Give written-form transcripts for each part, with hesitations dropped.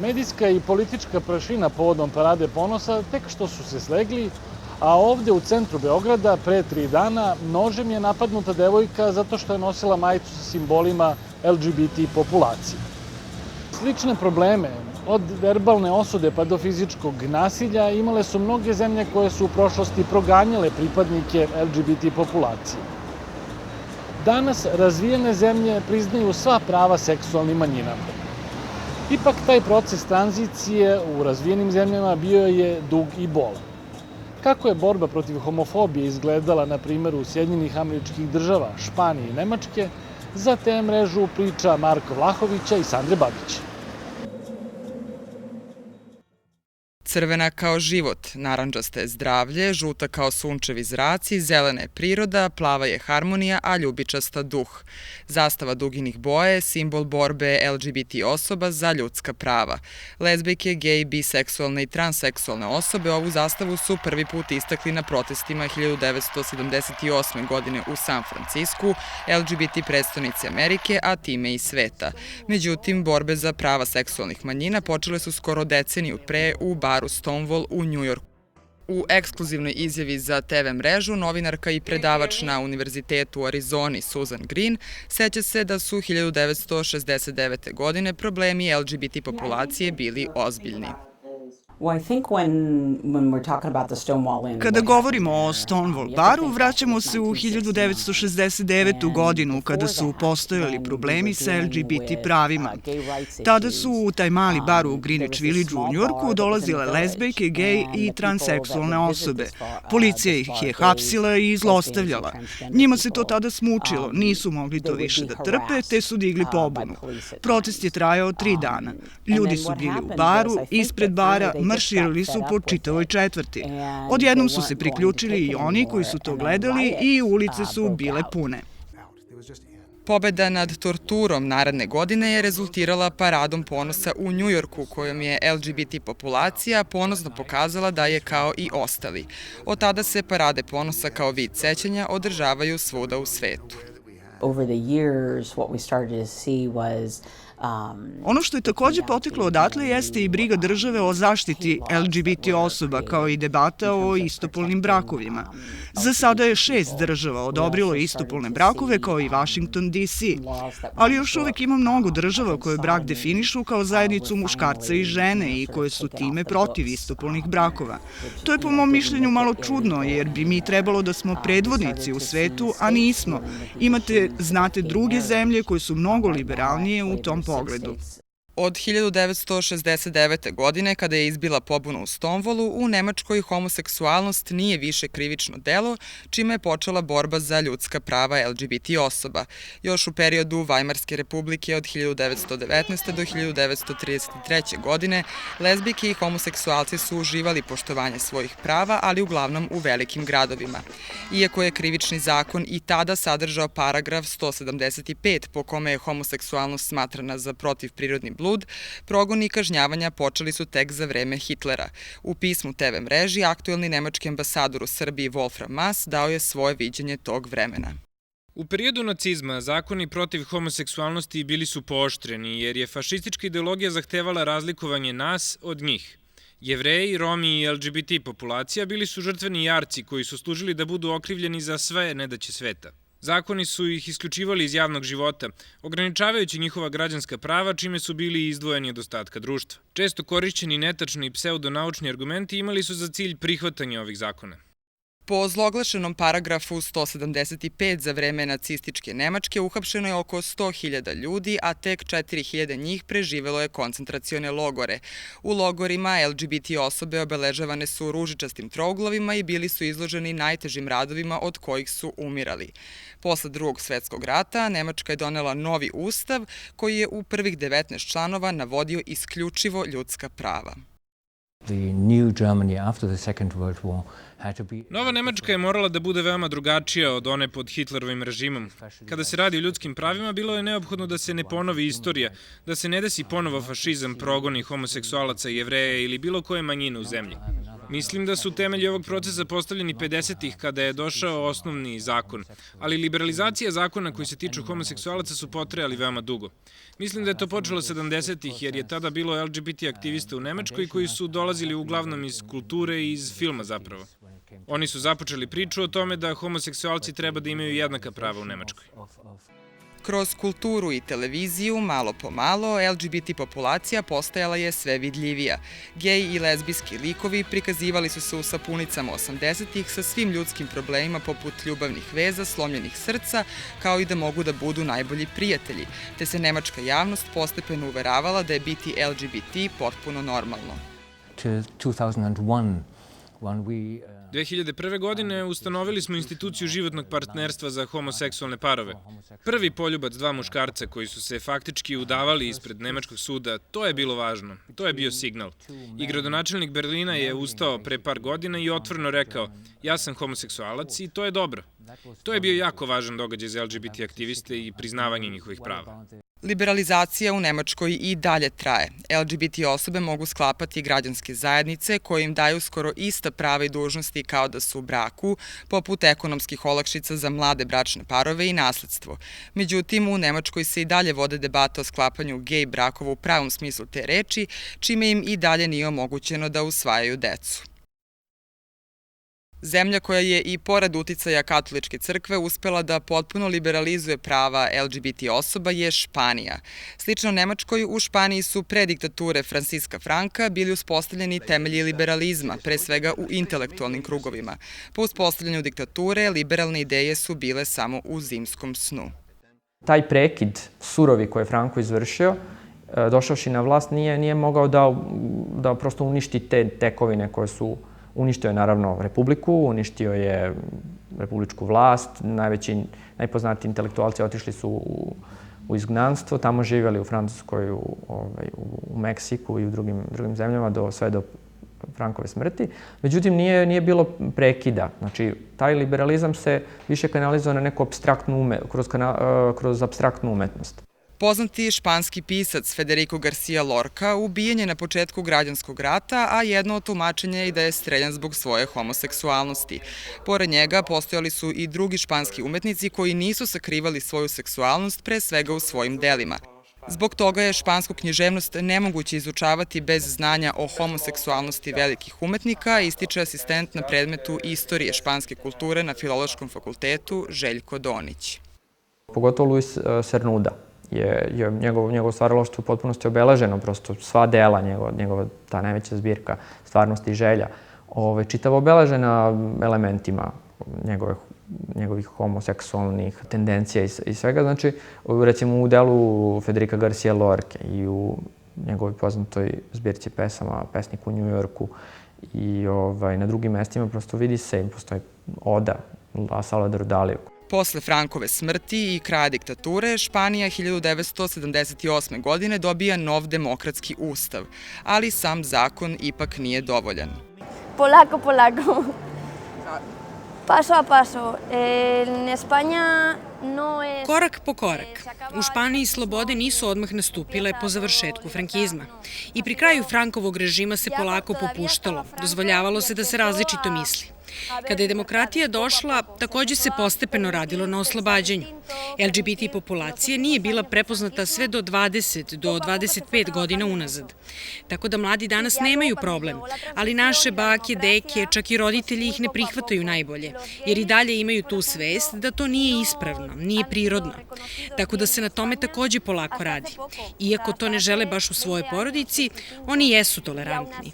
Medijska i politička prašina povodom Parade ponosa tek što su se slegli, a ovde u centru Beograda pre 3 dana nožem je napadnuta devojka zato što je nosila majicu sa simbolima LGBT populacije. Slične probleme, od verbalne osude pa do fizičkog nasilja, imale su mnoge zemlje koje su u prošlosti proganjale pripadnike LGBT populacije. Danas razvijene zemlje priznaju sva prava seksualnim manjinama. Ipak taj proces tranzicije u razvijenim zemljama bio je dug i bolan. Kako je borba protiv homofobije izgledala na primjeru Sjedinjenih Američkih Država, Španije i Nemačke, za te mrežu priča Marka Vlahovića i Sandre Babić. Crvena kao život, narandžasta je zdravlje, žuta kao sunčevi zraci, zelena je priroda, plava je harmonija, a ljubičasta duh. Zastava duginih boja je simbol borbe LGBT osoba za ljudska prava. Lezbijke, gej, biseksualne i transseksualne osobe ovu zastavu su prvi put istakli na protestima 1978. godine u San Francisku, LGBT prestonici Amerike, a time i sveta. Međutim, borbe za prava seksualnih manjina počele su skoro deceniju pre u baru Stonewall u Njujorku. U ekskluzivnoj izjavi za TV mrežu, novinarka i predavač na Univerzitetu u Arizoni Susan Green seća se da su 1969. godine problemi LGBT populacije bili ozbiljni. Kada govorimo o Stonewall baru, vraćamo se u 1969. godinu, kada su postojali problemi sa LGBT pravima. Tada su u taj mali bar u Greenwich Village u Njujorku dolazile lezbejke, gej i transseksualne osobe. Policija ih je hapsila i zlostavljala. Njima se to tada smučilo, nisu mogli to više da trpe, te su digli pobunu. Protest je trajao 3 dana. Ljudi su bili u baru, ispred bara, marširali su po čitavoj četvrti. Odjednom su se priključili i oni koji su to gledali i ulice su bile pune. Pobeda nad torturom naredne godine je rezultirala Paradom ponosa u Njujorku, kojom je LGBT populacija ponosno pokazala da je kao i ostali. Od tada se Parade ponosa kao vid sećanja održavaju svuda u svetu. Ono što je takođe poteklo odatle jeste i briga države o zaštiti LGBT osoba, kao i debata o istopolnim brakovima. Za sada je 6 država odobrilo istopolne brakove, kao i Washington DC. Ali još uvek ima mnogo država koje brak definišu kao zajednicu muškarca i žene i koje su time protiv istopolnih brakova. To je po mom mišljenju malo čudno, jer bi mi trebalo da smo predvodnici u svetu, a nismo. Znate, druge zemlje koje su mnogo liberalnije u tom pogledu. Od 1969. godine, kada je izbila pobuna u Stonewallu, u Nemačkoj homoseksualnost nije više krivično delo, čime je počela borba za ljudska prava LGBT osoba. Još u periodu Vajmarske republike od 1919. do 1933. godine, lezbijke i homoseksualci su uživali poštovanje svojih prava, ali uglavnom u velikim gradovima. Iako je krivični zakon i tada sadržao paragraf 175 po kome je homoseksualnost smatrana za protivprirodni blud, progon i kažnjavanja počeli su tek za vreme Hitlera. U pismu TV mreži aktuelni nemački ambasador u Srbiji Wolfram Maass dao je svoje viđenje tog vremena. U periodu nacizma zakoni protiv homoseksualnosti bili su pooštreni jer je fašistička ideologija zahtevala razlikovanje nas od njih. Jevreji, Romi i LGBT populacija bili su žrtveni jarci koji su služili da budu okrivljeni za sve nedaće sveta. Zakoni su ih isključivali iz javnog života, ograničavajući njihova građanska prava, čime su bili izdvojeni od ostatka društva. Često korišćeni netačni i pseudonaučni argumenti imali su za cilj prihvatanje ovih zakona. Po zloglašenom paragrafu 175 za vreme nacističke Nemačke uhapšeno je oko 100.000 ljudi, a tek 4.000 njih preživelo je koncentracione logore. U logorima LGBT osobe obeležavane su ružičastim trouglovima i bili su izloženi najtežim radovima od kojih su umirali. Posle Drugog svetskog rata Nemačka je donela novi ustav koji je u prvih 19 članova navodio isključivo ljudska prava. Nova Nemačka je morala da bude veoma drugačija od one pod Hitlerovim režimom. Kada se radi o ljudskim pravima, bilo je neophodno da se ne ponovi istorija, da se ne desi ponovo fašizam, progoni homoseksualaca i Jevreja ili bilo koje manjine u zemlji. Mislim da su temelji ovog procesa postavljeni 50-ih kada je došao osnovni zakon, ali liberalizacija zakona koji se tiču homoseksualaca su potrajali veoma dugo. Mislim da je to počelo 70-ih jer je tada bilo LGBT aktivista u Nemačkoj koji su dolazili uglavnom iz kulture i iz filma zapravo. Oni su započeli priču o tome da homoseksualci treba da imaju jednaka prava u Nemačkoj. Kroz kulturu i televiziju, malo po malo, LGBT populacija postajala je sve vidljivija. Gej i lezbijski likovi prikazivali su se u sapunicama 80-ih sa svim ljudskim problemima poput ljubavnih veza, slomljenih srca, kao i da mogu da budu najbolji prijatelji, te se nemačka javnost postepeno uveravala da je biti LGBT potpuno normalno. 2001. godine ustanovili smo instituciju životnog partnerstva za homoseksualne parove. Prvi poljubac dva muškarca koji su se faktički udavali ispred nemačkog suda, to je bilo važno, to je bio signal. I gradonačelnik Berlina je ustao pre par godina i otvoreno rekao: ja sam homoseksualac i to je dobro. To je bio jako važan događaj za LGBT aktiviste i priznavanje njihovih prava. Liberalizacija u Nemačkoj i dalje traje. LGBT osobe mogu sklapati građanske zajednice koje im daju skoro ista prava i dužnosti kao da su u braku, poput ekonomskih olakšica za mlade bračne parove i nasledstvo. Međutim, u Nemačkoj se i dalje vode debate o sklapanju gej brakova u pravom smislu te reči, čime im i dalje nije omogućeno da usvajaju decu. Zemlja koja je i pored uticaja katoličke crkve uspela da potpuno liberalizuje prava LGBT osoba je Španija. Slično Nemačkoj, u Španiji su pre diktature Franciska Franka bili uspostavljeni temelji liberalizma, pre svega u intelektualnim krugovima. Po uspostavljanju diktature, liberalne ideje su bile samo u zimskom snu. Taj prekid surovi koji je Franco izvršio, došavši na vlast, nije mogao da prosto uništi te tekovine koje su. Uništio je naravno Republiku, uništio je republičku vlast, najpoznatiji intelektualci otišli su u izgnanstvo, tamo živjeli u Francuskoj, u Meksiku i u drugim zemljama sve do Frankove smrti. Međutim, nije bilo prekida. Znači, taj liberalizam se više kanalizuje na neku kroz apstraktnu umetnost. Poznati španski pisac Federico García Lorca ubijen je na početku građanskog rata, a jedno od tumačenja je i da je streljan zbog svoje homoseksualnosti. Pored njega postojali su i drugi španski umetnici koji nisu sakrivali svoju seksualnost, pre svega u svojim delima. Zbog toga je špansku književnost nemoguće izučavati bez znanja o homoseksualnosti velikih umetnika, ističe asistent na predmetu istorije španske kulture na Filološkom fakultetu Željko Donić. Pogotovo Luis Cernuda. Njegovo stvaralaštvo u potpunosti obeleženo, prosto sva dela, njegova ta najveća zbirka stvarnosti i želja, čitavo obeležena elementima njegovih homoseksualnih tendencija i svega. Znači, recimo u delu Federica García Lorca i u njegovoj poznatoj zbirci pesama Pesnik u Njujorku i na drugim mestima prosto vidi se, postoji oda Salvadoru Daliju. Posle Frankove smrti i kraja diktature, Španija 1978. godine dobija nov demokratski ustav, ali sam zakon ipak nije dovoljan. Polako. Paso a paso. En España no es... Korak po korak. U Španiji slobode nisu odmah nastupile po završetku frankizma. I pri kraju Frankovog režima se polako popuštalo. Dozvoljavalo se da se različito misli. Kada je demokratija došla, takođe se postepeno radilo na oslobađanju. LGBT populacija nije bila prepoznata sve do 20 do 25 godina unazad. Tako da mladi danas nemaju problem, ali naše bake, deke, čak i roditelji ih ne prihvataju najbolje, jer i dalje imaju tu svest da to nije ispravno, nije prirodno. Tako da se na tome takođe polako radi. Iako to ne žele baš u svojoj porodici, oni jesu tolerantni.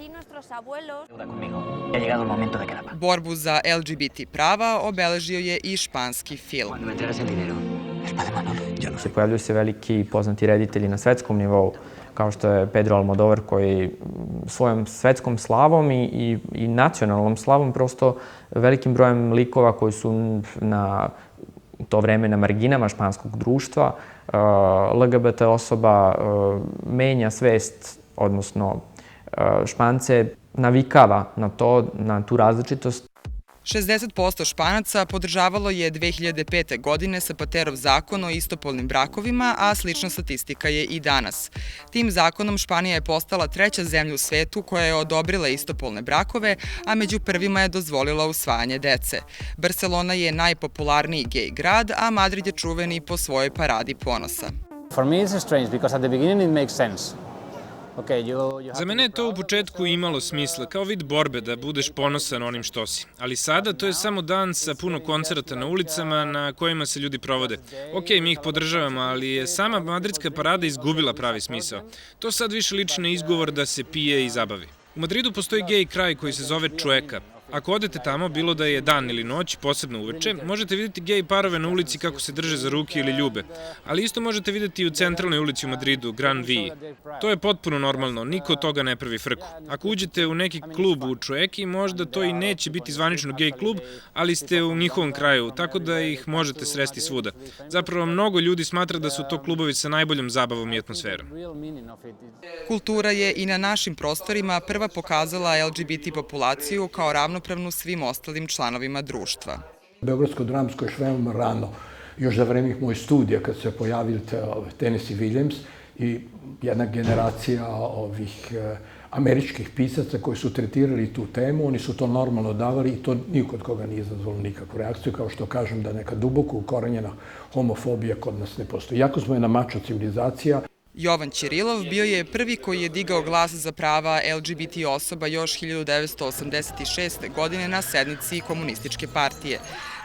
Borbu za LGBT prava obeležio je i španski film. Pojavljuju se veliki poznati reditelji na svetskom nivou, kao što je Pedro Almodovar, koji svojom svetskom slavom i nacionalnom slavom prosto velikim brojem likova koji su u to vreme na marginama španskog društva, LGBT osoba menja svest, odnosno Špance navikava na tu različitost. 60% Španaca podržavalo je 2005. godine Zapaterov zakon o istopolnim brakovima, a slična statistika je i danas. Tim zakonom Španija je postala treća zemlja u svetu koja je odobrila istopolne brakove, a među prvima je dozvolila usvajanje dece. Barcelona je najpopularniji gej grad, a Madrid je čuveni po svojoj paradi ponosa. For me it's strange because at the beginning it makes sense. Za mene je to u početku imalo smisla, kao vid borbe da budeš ponosan onim što si. Ali sada to je samo dan sa puno koncerata na ulicama na kojima se ljudi provode. Mi ih podržavamo, ali je sama madridska parada izgubila pravi smisao. To sad više liči na izgovor da se pije i zabavi. U Madridu postoji gej kraj koji se zove Čueka. Ako odete tamo, bilo da je dan ili noć, posebno uveče, možete vidjeti gej parove na ulici kako se drže za ruke ili ljube. Ali isto možete vidjeti i u centralnoj ulici u Madridu, Gran Viji. To je potpuno normalno, niko od toga ne pravi frku. Ako uđete u neki klub u Čueki, možda to i neće biti zvanično gej klub, ali ste u njihovom kraju, tako da ih možete sresti svuda. Zapravo, mnogo ljudi smatra da su to klubovi sa najboljom zabavom i atmosferom. Kultura je i na našim prostorima prva pokazala LGBT populaciju kao ravnopravnu svim ostalim članovima društva. Beogradsko dramsko još veoma rano, još za vreme mojih studija kad se pojavili Tennessee Williams i jedna generacija ovih američkih pisaca koji su tretirali tu temu, oni su to normalno davali i to niko od koga nije izazvalo nikakvu reakciju, kao što kažem da neka duboko ukorenjena homofobija kod nas ne postoji. Iako smo jedna mačo civilizacija. Jovan Ćirilov bio je prvi koji je digao glas za prava LGBT osoba još 1986. godine na sednici Komunističke partije.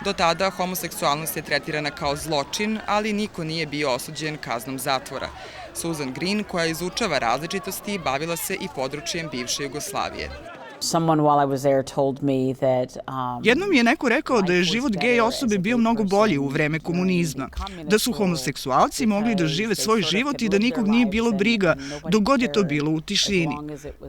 Do tada homoseksualnost je tretirana kao zločin, ali niko nije bio osuđen kaznom zatvora. Susan Green, koja izučava različitosti, bavila se i područjem bivše Jugoslavije. Jednom je neko rekao da je život gej osobe bio mnogo bolji u vreme komunizma, da su homoseksualci mogli da žive svoj život i da nikog nije bilo briga dok god je to bilo u tišini.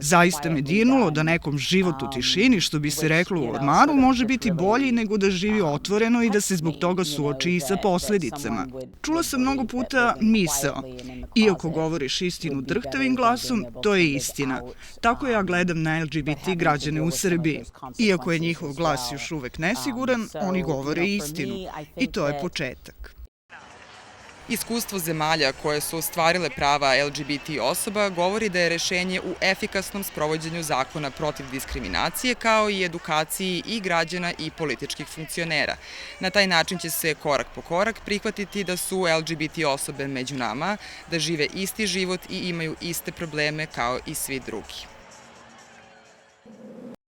Zaista me dirnulo da nekom život u tišini, što bi se reklo u ormaru, može biti bolji nego da živi otvoreno i da se zbog toga suoči i sa posledicama. Čula sam mnogo puta misao. Iako govoriš istinu drhtavim glasom, to je istina. Tako ja gledam na LGBT građane u Srbiji. Iako je njihov glas još uvek nesiguran, oni govore istinu. I to je početak. Iskustvo zemalja koje su ostvarile prava LGBT osoba govori da je rešenje u efikasnom sprovođenju zakona protiv diskriminacije, kao i edukaciji i građana i političkih funkcionera. Na taj način će se korak po korak prihvatiti da su LGBT osobe među nama, da žive isti život i imaju iste probleme kao i svi drugi.